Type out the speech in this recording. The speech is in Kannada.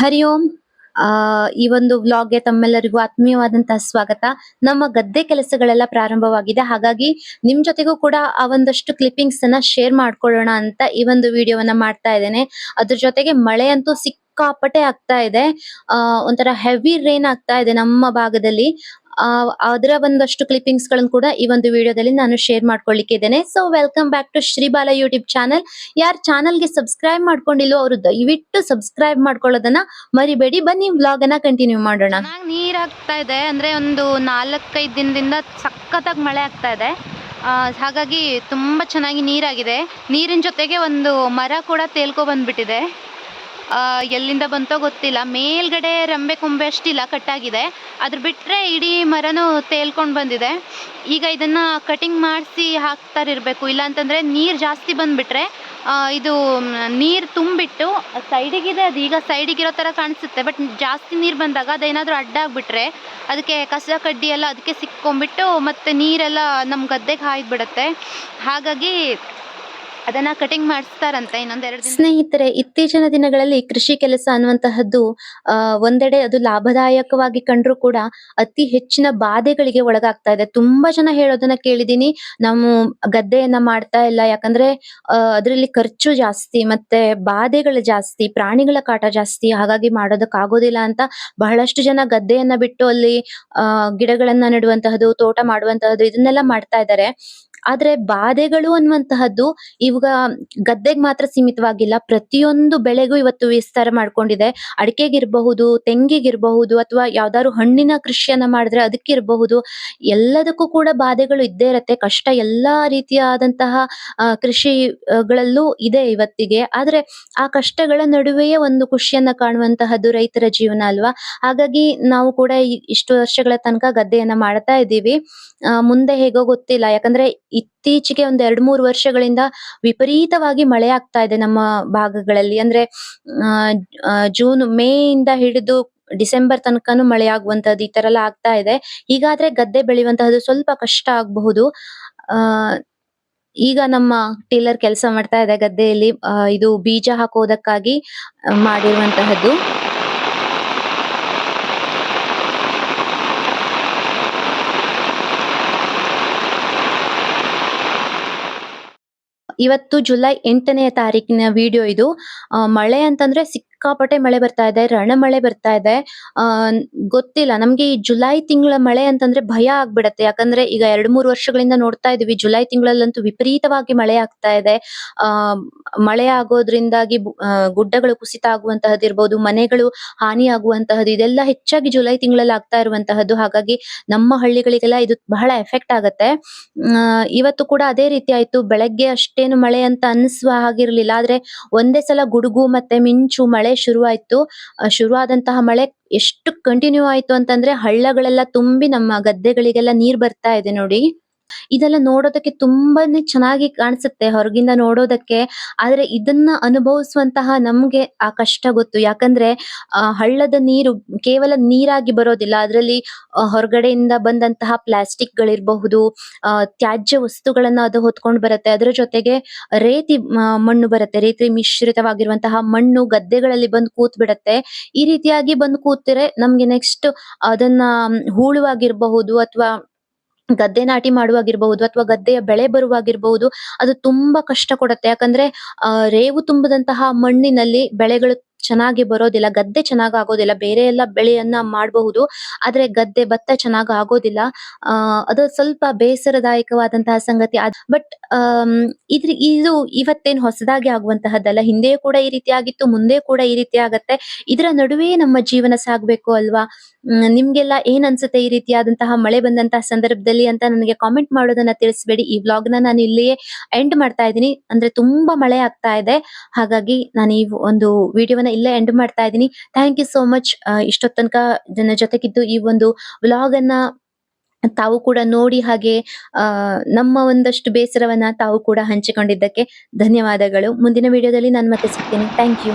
ಹರಿ ಓಂ. ಆ ಈ ಒಂದು ವ್ಲಾಗ್ಗೆ ತಮ್ಮೆಲ್ಲರಿಗೂ ಆತ್ಮೀಯವಾದಂತಹ ಸ್ವಾಗತ. ನಮ್ಮ ಗದ್ದೆ ಕೆಲಸಗಳೆಲ್ಲ ಪ್ರಾರಂಭವಾಗಿದೆ. ಹಾಗಾಗಿ ನಿಮ್ ಜೊತೆಗೂ ಕೂಡ ಆ ಒಂದಷ್ಟು ಕ್ಲಿಪ್ಪಿಂಗ್ಸ್ ಅನ್ನ ಶೇರ್ ಮಾಡ್ಕೊಳ್ಳೋಣ ಅಂತ ಈ ಒಂದು ವಿಡಿಯೋವನ್ನ ಮಾಡ್ತಾ ಇದ್ದೇನೆ. ಅದ್ರ ಜೊತೆಗೆ ಮಳೆ ಅಂತೂ ಸಿಕ್ಕಾಪಟ್ಟೆ ಆಗ್ತಾ ಇದೆ. ಒಂಥರ ಹೆವಿ ರೇನ್ ಆಗ್ತಾ ಇದೆ ನಮ್ಮ ಭಾಗದಲ್ಲಿ. ಅದರ ಒಂದಷ್ಟು ಕ್ಲಿಪ್ಪಿಂಗ್ಸ್ ಗಳನ್ನು ಕೂಡ ಈ ಒಂದು ವಿಡಿಯೋದಲ್ಲಿ ನಾನು ಶೇರ್ ಮಾಡ್ಕೊಳ್ಳಿಕ್ಕೆ ಇದ್ದೇನೆ. So welcome back to Shribala YouTube channel. ಯಾರ್ ಚಾನಲ್ಗೆ ಸಬ್ಸ್ಕ್ರೈಬ್ ಮಾಡ್ಕೊಂಡಿಲ್ವೋ ಅವರು ದಯವಿಟ್ಟು ಸಬ್ಸ್ಕ್ರೈಬ್ ಮಾಡ್ಕೊಳ್ಳೋದನ್ನ ಮರಿಬೇಡಿ. ಬನ್ನಿ ವ್ಲಾಗ್ ಅನ್ನ ಕಂಟಿನ್ಯೂ ಮಾಡೋಣ. ಚೆನ್ನಾಗಿ ನೀರ್ ಆಗ್ತಾ ಇದೆ, ಅಂದ್ರೆ ಒಂದು 4-5 ದಿನದಿಂದ ಸಖತ್ತಾಗಿ ಮಳೆ ಆಗ್ತಾ ಇದೆ. ಹಾಗಾಗಿ ತುಂಬ ಚೆನ್ನಾಗಿ ನೀರಾಗಿದೆ. ನೀರಿನ ಜೊತೆಗೆ ಒಂದು ಮರ ಕೂಡ ತೇಲ್ಕೊ ಬಂದ್ಬಿಟ್ಟಿದೆ. ಎಲ್ಲಿಂದ ಬಂತೋ ಗೊತ್ತಿಲ್ಲ. ಮೇಲ್ಗಡೆ ರೆಂಬೆ ಕೊಂಬೆ ಅಷ್ಟಿಲ್ಲ, ಕಟ್ಟಾಗಿದೆ. ಅದ್ರ ಬಿಟ್ಟರೆ ಇಡೀ ಮರನೂ ತೇಲ್ಕೊಂಡು ಬಂದಿದೆ. ಈಗ ಇದನ್ನು ಕಟಿಂಗ್ ಮಾಡಿಸಿ ಹಾಕ್ತಾರಿರಬೇಕು. ಇಲ್ಲಾಂತಂದರೆ ನೀರು ಜಾಸ್ತಿ ಬಂದುಬಿಟ್ರೆ ಇದು ನೀರು ತುಂಬಿಟ್ಟು ಸೈಡಿಗಿದೆ. ಅದು ಈಗ ಸೈಡಿಗಿರೋ ಥರ ಕಾಣಿಸುತ್ತೆ. ಬಟ್ ಜಾಸ್ತಿ ನೀರು ಬಂದಾಗ ಅದೇನಾದರೂ ಅಡ್ಡ ಆಗಿಬಿಟ್ರೆ ಅದಕ್ಕೆ ಕಸ ಕಡ್ಡಿ ಎಲ್ಲ ಅದಕ್ಕೆ ಸಿಕ್ಕೊಂಬಿಟ್ಟು ಮತ್ತು ನೀರೆಲ್ಲ ನಮ್ಮ ಗದ್ದೆಗೆ ಹಾಯ್ದುಬಿಡುತ್ತೆ. ಹಾಗಾಗಿ ಅದನ್ನ ಕಟಿಂಗ್ ಮಾಡಿಸ್ತಾರಂತೆ ಇನ್ನೊಂದೆರಡು ದಿನ. ಸ್ನೇಹಿತರೆ, ಇತ್ತೀಚಿನ ದಿನಗಳಲ್ಲಿ ಕೃಷಿ ಕೆಲಸ ಅನ್ನುವಂತಹದ್ದು ಒಂದೆಡೆ ಅದು ಲಾಭದಾಯಕವಾಗಿ ಕಂಡ್ರೂ ಕೂಡ ಅತಿ ಹೆಚ್ಚಿನ ಬಾಧೆಗಳಿಗೆ ಒಳಗಾಗ್ತಾ ಇದೆ. ತುಂಬಾ ಜನ ಹೇಳೋದನ್ನ ಕೇಳಿದೀನಿ, ನಾವು ಗದ್ದೆಯನ್ನ ಮಾಡ್ತಾ ಇಲ್ಲ ಯಾಕಂದ್ರೆ ಅದರಲ್ಲಿ ಖರ್ಚು ಜಾಸ್ತಿ ಮತ್ತೆ ಬಾಧೆಗಳು ಜಾಸ್ತಿ, ಪ್ರಾಣಿಗಳ ಕಾಟ ಜಾಸ್ತಿ, ಹಾಗಾಗಿ ಮಾಡೋದಕ್ಕಾಗೋದಿಲ್ಲ ಅಂತ ಬಹಳಷ್ಟು ಜನ ಗದ್ದೆಯನ್ನ ಬಿಟ್ಟು ಅಲ್ಲಿ ಗಿಡಗಳನ್ನ ನೆಡುವಂತಹದ್ದು, ತೋಟ ಮಾಡುವಂತಹದ್ದು ಇದನ್ನೆಲ್ಲ ಮಾಡ್ತಾ ಇದ್ದಾರೆ. ಆದ್ರೆ ಬಾಧೆಗಳು ಅನ್ನುವಂತಹದ್ದು ಇವಾಗ ಗದ್ದೆಗೆ ಮಾತ್ರ ಸೀಮಿತವಾಗಿಲ್ಲ, ಪ್ರತಿಯೊಂದು ಬೆಳೆಗೂ ಇವತ್ತು ವಿಸ್ತಾರ ಮಾಡ್ಕೊಂಡಿದೆ. ಅಡಿಕೆಗಿರಬಹುದು, ತೆಂಗಿಗಿರಬಹುದು, ಅಥವಾ ಯಾವ್ದಾದ್ರು ಹಣ್ಣಿನ ಕೃಷಿಯನ್ನ ಮಾಡಿದ್ರೆ ಅದಕ್ಕಿರಬಹುದು, ಎಲ್ಲದಕ್ಕೂ ಕೂಡ ಬಾಧೆಗಳು ಇದ್ದೇ ಇರತ್ತೆ. ಕಷ್ಟ ಎಲ್ಲಾ ರೀತಿಯಾದಂತಹ ಕೃಷಿಗಳಲ್ಲೂ ಇದೆ ಇವತ್ತಿಗೆ. ಆದ್ರೆ ಆ ಕಷ್ಟಗಳ ನಡುವೆಯೇ ಒಂದು ಖುಷಿಯನ್ನ ಕಾಣುವಂತಹದ್ದು ರೈತರ ಜೀವನ ಅಲ್ವಾ. ಹಾಗಾಗಿ ನಾವು ಕೂಡ ಇಷ್ಟು ವರ್ಷಗಳ ತನಕ ಗದ್ದೆಯನ್ನ ಮಾಡ್ತಾ ಇದ್ದೀವಿ. ಮುಂದೆ ಹೇಗೋ ಗೊತ್ತಿಲ್ಲ, ಯಾಕಂದ್ರೆ ಇತ್ತೀಚೆಗೆ ಒಂದ್ 2-3 ವರ್ಷಗಳಿಂದ ವಿಪರೀತವಾಗಿ ಮಳೆ ಆಗ್ತಾ ಇದೆ ನಮ್ಮ ಭಾಗಗಳಲ್ಲಿ. ಅಂದ್ರೆ ಮೇ ಇಂದ ಹಿಡಿದು ಡಿಸೆಂಬರ್ ತನಕನೂ ಮಳೆ ಆಗುವಂತದ್ದು ಈ ತರ ಎಲ್ಲ ಆಗ್ತಾ ಇದೆ. ಹೀಗಾದ್ರೆ ಗದ್ದೆ ಬೆಳೆಯುವಂತಹದ್ದು ಸ್ವಲ್ಪ ಕಷ್ಟ ಆಗಬಹುದು. ಆ ಈಗ ನಮ್ಮ ಟೇಲರ್ ಕೆಲಸ ಮಾಡ್ತಾ ಇದೆ ಗದ್ದೆಯಲ್ಲಿ. ಇದು ಬೀಜ ಹಾಕೋದಕ್ಕಾಗಿ ಮಾಡಿರುವಂತಹದ್ದು. ಇವತ್ತು ಜುಲೈ 8ನೇ ತಾರೀಕಿನ ವಿಡಿಯೋ ಇದು. ಮಳೆ ಅಂತಂದ್ರೆ ಸಿಕ್ಕಾಪಟ್ಟೆ ಮಳೆ ಬರ್ತಾ ಇದೆ, ರಣಮಳೆ ಬರ್ತಾ ಇದೆ. ಗೊತ್ತಿಲ್ಲ, ನಮ್ಗೆ ಈ ಜುಲೈ ತಿಂಗಳ ಮಳೆ ಅಂತಂದ್ರೆ ಭಯ ಆಗ್ಬಿಡತ್ತೆ. ಯಾಕಂದ್ರೆ ಈಗ 2-3 ವರ್ಷಗಳಿಂದ ನೋಡ್ತಾ ಇದೀವಿ, ಜುಲೈ ತಿಂಗಳಲ್ಲಂತೂ ವಿಪರೀತವಾಗಿ ಮಳೆ ಆಗ್ತಾ ಇದೆ. ಆ ಮಳೆ ಆಗೋದ್ರಿಂದಾಗಿ ಗುಡ್ಡಗಳು ಕುಸಿತ ಆಗುವಂತಹದ್ದು ಇರ್ಬೋದು, ಮನೆಗಳು ಹಾನಿ ಆಗುವಂತಹದ್ದು, ಇದೆಲ್ಲ ಹೆಚ್ಚಾಗಿ ಜುಲೈ ತಿಂಗಳಲ್ಲಿ ಆಗ್ತಾ ಇರುವಂತಹದ್ದು. ಹಾಗಾಗಿ ನಮ್ಮ ಹಳ್ಳಿಗಳಿಗೆಲ್ಲ ಇದು ಬಹಳ ಎಫೆಕ್ಟ್ ಆಗತ್ತೆ. ಇವತ್ತು ಕೂಡ ಅದೇ ರೀತಿ ಆಯ್ತು. ಬೆಳಗ್ಗೆ ಅಷ್ಟೇನು ಮಳೆ ಅಂತ ಅನ್ಸುವ ಹಾಗಿರ್ಲಿಲ್ಲ, ಆದ್ರೆ ಒಂದೇ ಸಲ ಗುಡುಗು ಮತ್ತೆ ಮಿಂಚು ಮಳೆ ಶುರುವಾಯ್ತು. ಶುರುವಾದಂತಹ ಮಳೆ ಎಷ್ಟು ಕಂಟಿನ್ಯೂ ಆಯ್ತು ಅಂತಂದ್ರೆ ಹಳ್ಳಗಳೆಲ್ಲ ತುಂಬಿ ನಮ್ಮ ಗದ್ದೆಗಳಿಗೆಲ್ಲ ನೀರ್ ಬರ್ತಾ ಇದೆ ನೋಡಿ. ಇದೆಲ್ಲ ನೋಡೋದಕ್ಕೆ ತುಂಬಾನೇ ಚೆನ್ನಾಗಿ ಕಾಣಿಸುತ್ತೆ ಹೊರಗಿಂದ ನೋಡೋದಕ್ಕೆ. ಆದ್ರೆ ಇದನ್ನ ಅನುಭವಿಸುವಂತಹ ನಮ್ಗೆ ಆ ಕಷ್ಟ ಗೊತ್ತು. ಯಾಕಂದ್ರೆ ಹಳ್ಳದ ನೀರು ಕೇವಲ ನೀರಾಗಿ ಬರೋದಿಲ್ಲ, ಅದರಲ್ಲಿ ಹೊರಗಡೆಯಿಂದ ಬಂದಂತಹ ಪ್ಲಾಸ್ಟಿಕ್ ಗಳಿರಬಹುದು, ತ್ಯಾಜ್ಯ ವಸ್ತುಗಳನ್ನ ಅದು ಹೊತ್ಕೊಂಡು ಬರುತ್ತೆ. ಅದರ ಜೊತೆಗೆ ರೇತಿ ಮಣ್ಣು ಬರುತ್ತೆ, ರೇತಿ ಮಿಶ್ರಿತವಾಗಿರುವಂತಹ ಮಣ್ಣು ಗದ್ದೆಗಳಲ್ಲಿ ಬಂದು ಕೂತ್ ಬಿಡತ್ತೆ. ಈ ರೀತಿಯಾಗಿ ಬಂದು ಕೂತಿರೆ ನಮ್ಗೆ ನೆಕ್ಸ್ಟ್ ಅದನ್ನ ಹೂಳುವಾಗಿರಬಹುದು, ಅಥವಾ ಗದ್ದೆ ನಾಟಿ ಮಾಡುವಾಗಿರ್ಬಹುದು, ಅಥವಾ ಗದ್ದೆಯ ಬೆಳೆ ಬರುವಾಗಿರ್ಬಹುದು, ಅದು ತುಂಬಾ ಕಷ್ಟ ಕೊಡುತ್ತೆ. ಯಾಕಂದ್ರೆ ರೇವು ತುಂಬದಂತಹ ಮಣ್ಣಿನಲ್ಲಿ ಬೆಳೆಗಳು ಚೆನ್ನಾಗಿ ಬರೋದಿಲ್ಲ, ಗದ್ದೆ ಚೆನ್ನಾಗ್ ಆಗೋದಿಲ್ಲ. ಬೇರೆ ಎಲ್ಲ ಬೆಳೆಯನ್ನ ಮಾಡಬಹುದು, ಆದ್ರೆ ಗದ್ದೆ ಭತ್ತ ಚೆನ್ನಾಗ್ ಆಗೋದಿಲ್ಲ. ಅದು ಸ್ವಲ್ಪ ಬೇಸರದಾಯಕವಾದಂತಹ ಸಂಗತಿ. ಬಟ್ ಇದು ಇವತ್ತೇನು ಹೊಸದಾಗಿ ಆಗುವಂತಹದ್ದಲ್ಲ. ಹಿಂದೆಯೂ ಕೂಡ ಈ ರೀತಿ ಆಗಿತ್ತು, ಮುಂದೆ ಕೂಡ ಈ ರೀತಿ ಆಗತ್ತೆ. ಇದರ ನಡುವೆ ನಮ್ಮ ಜೀವನ ಸಾಗ್ಬೇಕು ಅಲ್ವಾ. ನಿಮ್ಗೆಲ್ಲ ಏನ್ ಅನ್ಸುತ್ತೆ ಈ ರೀತಿಯಾದಂತಹ ಮಳೆ ಬಂದಂತಹ ಸಂದರ್ಭದಲ್ಲಿ ಅಂತ ನನಗೆ ಕಾಮೆಂಟ್ ಮಾಡೋದನ್ನ ತಿಳಿಸ್ಬೇಡಿ. ಈ ವ್ಲಾಗ್ನ ನಾನು ಇಲ್ಲಿಯೇ ಎಂಡ್ ಮಾಡ್ತಾ ಇದ್ದೀನಿ. ಅಂದ್ರೆ ತುಂಬಾ ಮಳೆ ಆಗ್ತಾ ಇದೆ, ಹಾಗಾಗಿ ನಾನು ಈ ಒಂದು ವಿಡಿಯೋವನ್ನ ಇಲ್ಲೇ ಎಂಡ್ ಮಾಡ್ತಾ ಇದ್ದೀನಿ. Thank you so much. ಇಷ್ಟೊತ್ತು ತನಕ ನನ್ನ ಜೊತೆಗಿದ್ದು ಈ ಒಂದು ವ್ಲಾಗ್ ಅನ್ನ ತಾವು ಕೂಡ ನೋಡಿ, ಹಾಗೆ ನಮ್ಮ ಒಂದಷ್ಟು ಬೇಸರವನ್ನ ತಾವು ಕೂಡ ಹಂಚಿಕೊಂಡಿದ್ದಕ್ಕೆ ಧನ್ಯವಾದಗಳು. ಮುಂದಿನ ವಿಡಿಯೋದಲ್ಲಿ ನಾನು ಮತ್ತೆ ಸಿಗ್ತೀನಿ. Thank you.